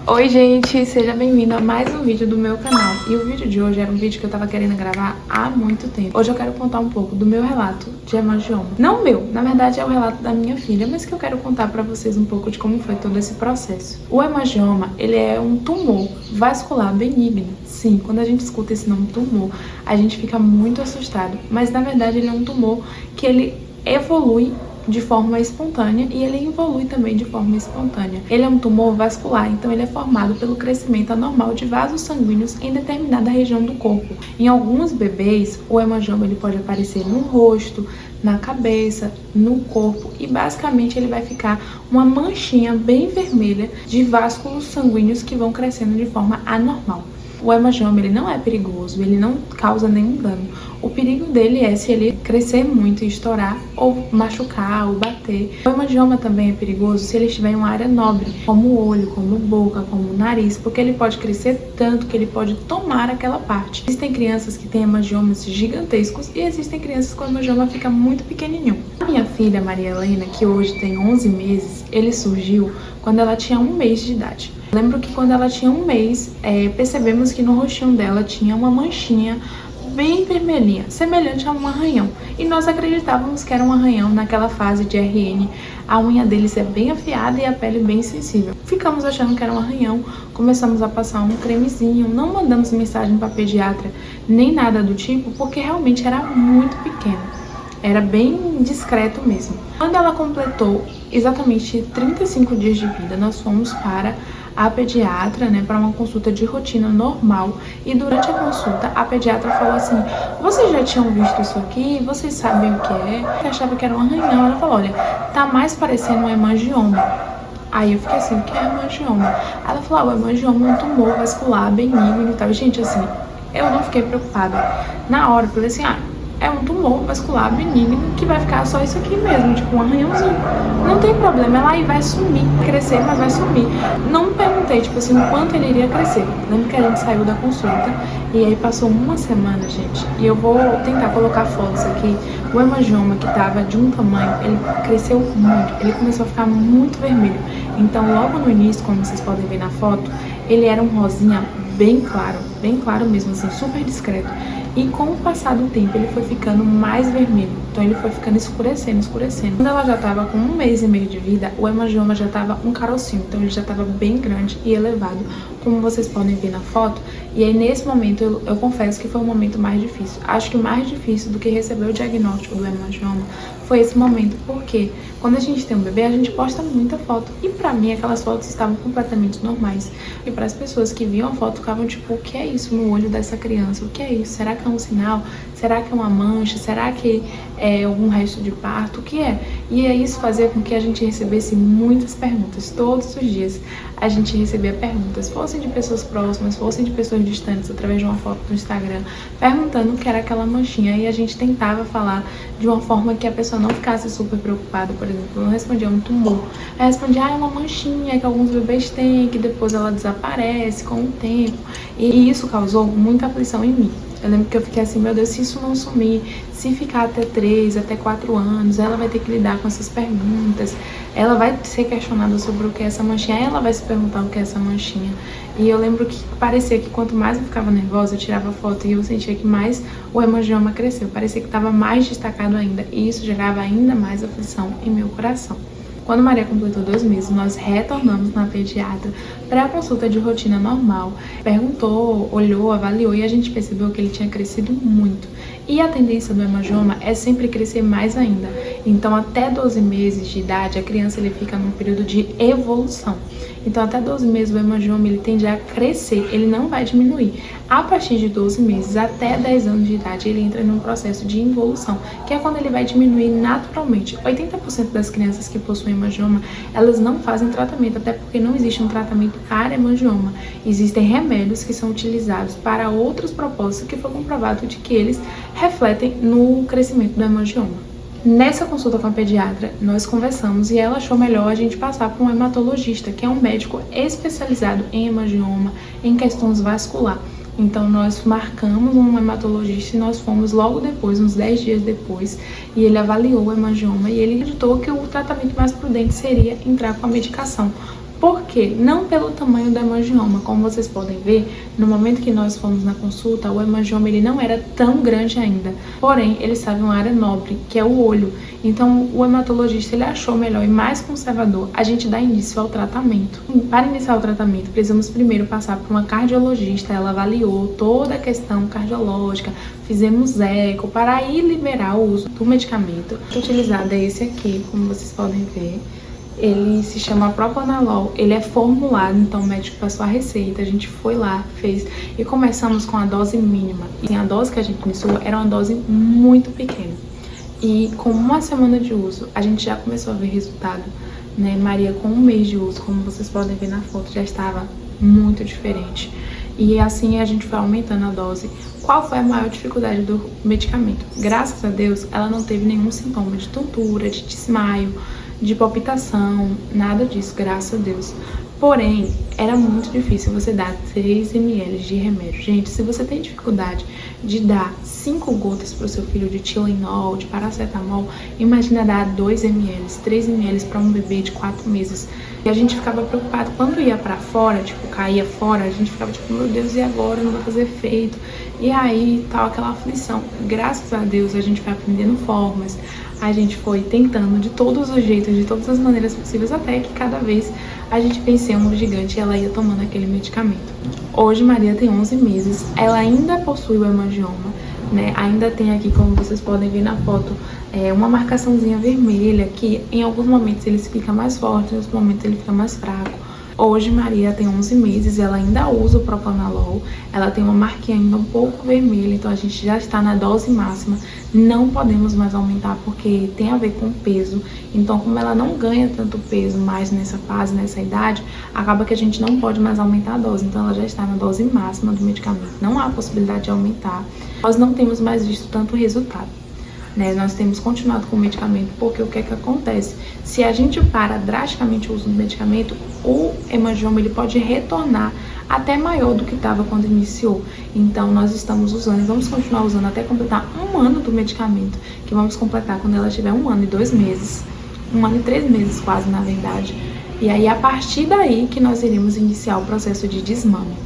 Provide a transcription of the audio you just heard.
Oi gente, seja bem-vindo a mais um vídeo do meu canal. E o vídeo de hoje era um vídeo que eu tava querendo gravar há muito tempo. Hoje eu quero contar um pouco do meu relato de hemangioma. Não meu, na verdade é o relato da minha filha, mas que eu quero contar pra vocês um pouco de como foi todo esse processo. O hemangioma, ele é um tumor vascular benigno. Sim, quando a gente escuta esse nome tumor, a gente fica muito assustado. Mas na verdade ele é um tumor que ele evolui de forma espontânea e ele evolui também de forma espontânea. Ele é um tumor vascular, então ele é formado pelo crescimento anormal de vasos sanguíneos em determinada região do corpo. Em alguns bebês, o hemangioma ele pode aparecer no rosto, na cabeça, no corpo e basicamente ele vai ficar uma manchinha bem vermelha de vasos sanguíneos que vão crescendo de forma anormal. O hemangioma ele não é perigoso, ele não causa nenhum dano. O perigo dele é se ele crescer muito e estourar, ou machucar, ou bater. O hemangioma também é perigoso se ele estiver em uma área nobre, como o olho, como a boca, como o nariz, porque ele pode crescer tanto que ele pode tomar aquela parte. Existem crianças que têm hemangiomas gigantescos e existem crianças que o hemangioma fica muito pequenininho. A minha filha, Maria Helena, que hoje tem 11 meses, ele surgiu quando ela tinha 1 mês de idade. Lembro que quando ela tinha 1 mês, percebemos que no rostinho dela tinha uma manchinha bem vermelhinha, semelhante a um arranhão. E nós acreditávamos que era um arranhão naquela fase de RN. A unha deles é bem afiada e a pele bem sensível. Ficamos achando que era um arranhão, começamos a passar um cremezinho, não mandamos mensagem para pediatra, nem nada do tipo, porque realmente era muito pequeno. Era bem discreto mesmo. Quando ela completou exatamente 35 dias de vida, nós fomos para a pediatra, para uma consulta de rotina normal. E durante a consulta, a pediatra falou assim: vocês já tinham visto isso aqui? Vocês sabem o que é? Eu achava que era um arranhão. Ela falou: olha, tá mais parecendo um hemangioma. Aí eu fiquei assim: o que é hemangioma? Ela falou: o hemangioma é um tumor vascular benigno e tal. Gente, assim, eu não fiquei preocupada. Na hora, eu falei assim: é um tumor vascular benigno que vai ficar só isso aqui mesmo, tipo um arranhãozinho. Não tem problema, ela aí vai sumir, crescer, mas vai sumir. Não perguntei, tipo assim, o quanto ele iria crescer. Lembro que a gente saiu da consulta e aí passou 1 semana, gente. E eu vou tentar colocar fotos aqui. O hemangioma que tava de um tamanho, ele cresceu muito. Ele começou a ficar muito vermelho. Então, logo no início, como vocês podem ver na foto, ele era um rosinha bem claro mesmo, assim, super discreto. E com o passar do tempo, ele foi ficando mais vermelho. Então, ele foi ficando escurecendo. Quando ela já estava com 1 mês e meio de vida, o hemangioma já estava um carocinho. Então, ele já estava bem grande e elevado, como vocês podem ver na foto. E aí, nesse momento, eu confesso que foi o momento mais difícil. Acho que mais difícil do que receber o diagnóstico do hemangioma foi esse momento. Porque quando a gente tem um bebê, a gente posta muita foto. E pra mim, aquelas fotos estavam completamente normais. E para as pessoas que viam a foto, ficavam tipo: o que é isso no olho dessa criança? O que é isso? Será que é um sinal? Será que é uma mancha? Será que é algum resto de parto? O que é? E aí isso fazia com que a gente recebesse muitas perguntas. Todos os dias a gente recebia perguntas, fossem de pessoas próximas, fossem de pessoas distantes, através de uma foto do Instagram, perguntando o que era aquela manchinha. E a gente tentava falar de uma forma que a pessoa não ficasse super preocupada. Por exemplo, eu não respondia um tumor. Eu respondia: é uma manchinha que alguns bebês têm, que depois ela desaparece com o tempo. E isso causou muita aflição em mim. Eu lembro que eu fiquei assim: meu Deus, se isso não sumir, se ficar até 3, até 4 anos, ela vai ter que lidar com essas perguntas, ela vai ser questionada sobre o que é essa manchinha, ela vai se perguntar o que é essa manchinha. E eu lembro que parecia que quanto mais eu ficava nervosa, eu tirava foto e eu sentia que mais o hemangioma cresceu, parecia que estava mais destacado ainda, e isso gerava ainda mais aflição em meu coração. Quando Maria completou 2 meses, nós retornamos na pediatra para a consulta de rotina normal. Perguntou, olhou, avaliou e a gente percebeu que ele tinha crescido muito. E a tendência do hemangioma é sempre crescer mais ainda. Então, até 12 meses de idade, a criança ele fica num período de evolução. Então, até 12 meses, o hemangioma ele tende a crescer, ele não vai diminuir. A partir de 12 meses até 10 anos de idade, ele entra num processo de involução, que é quando ele vai diminuir naturalmente. 80% das crianças que possuem hemangioma, elas não fazem tratamento, até porque não existe um tratamento para hemangioma. Existem remédios que são utilizados para outros propósitos, que foi comprovado de que eles refletem no crescimento do hemangioma. Nessa consulta com a pediatra, nós conversamos e ela achou melhor a gente passar para um hematologista, que é um médico especializado em hemangioma, em questões vascular. Então nós marcamos um hematologista e nós fomos logo depois, uns 10 dias depois, e ele avaliou o hemangioma e ele acreditou que o tratamento mais prudente seria entrar com a medicação. Por quê? Não pelo tamanho do hemangioma. Como vocês podem ver, no momento que nós fomos na consulta, o hemangioma ele não era tão grande ainda. Porém, ele estava em uma área nobre, que é o olho. Então, o hematologista ele achou melhor e mais conservador a gente dar início ao tratamento. Para iniciar o tratamento, precisamos primeiro passar por uma cardiologista. Ela avaliou toda a questão cardiológica, fizemos eco para aí liberar o uso do medicamento. O utilizado é esse aqui, como vocês podem ver. Ele se chama Propranolol, ele é formulado, então o médico passou a receita, a gente foi lá, fez e começamos com a dose mínima. E a dose que a gente iniciou era uma dose muito pequena. E com uma semana de uso, a gente já começou a ver resultado, né? Maria, com um mês de uso, como vocês podem ver na foto, já estava muito diferente. E assim a gente foi aumentando a dose. Qual foi a maior dificuldade do medicamento? Graças a Deus, ela não teve nenhum sintoma de tontura, de desmaio, de palpitação, nada disso, graças a Deus. Porém, era muito difícil você dar 3 ml de remédio. Gente, se você tem dificuldade de dar 5 gotas para o seu filho de Tylenol, de paracetamol, imagina dar 2 ml, 3 ml para um bebê de 4 meses. E a gente ficava preocupado quando ia para fora, tipo, caía fora, a gente ficava tipo, meu Deus, e agora? Não vai fazer efeito. E aí, tal, aquela aflição. Graças a Deus, a gente foi aprendendo formas, a gente foi tentando de todos os jeitos, de todas as maneiras possíveis, até que cada vez a gente venceu um gigante e ela ia tomando aquele medicamento. Hoje, Maria tem 11 meses, ela ainda possui o hemangioma, né? Ainda tem aqui, como vocês podem ver na foto, uma marcaçãozinha vermelha, que em alguns momentos ele fica mais forte, em outros momentos ele fica mais fraco. Hoje, Maria tem 11 meses, ela ainda usa o Propranolol, ela tem uma marquinha ainda um pouco vermelha, então a gente já está na dose máxima, não podemos mais aumentar porque tem a ver com peso, então como ela não ganha tanto peso mais nessa fase, nessa idade, acaba que a gente não pode mais aumentar a dose, então ela já está na dose máxima do medicamento, não há possibilidade de aumentar, nós não temos mais visto tanto resultado. Nós temos continuado com o medicamento porque o que é que acontece? Se a gente para drasticamente o uso do medicamento, o hemangioma ele pode retornar até maior do que estava quando iniciou. Então nós estamos usando e vamos continuar usando até completar 1 ano do medicamento, que vamos completar quando ela tiver 1 ano e 2 meses, 1 ano e 3 meses quase na verdade. E aí a partir daí que nós iremos iniciar o processo de desmame.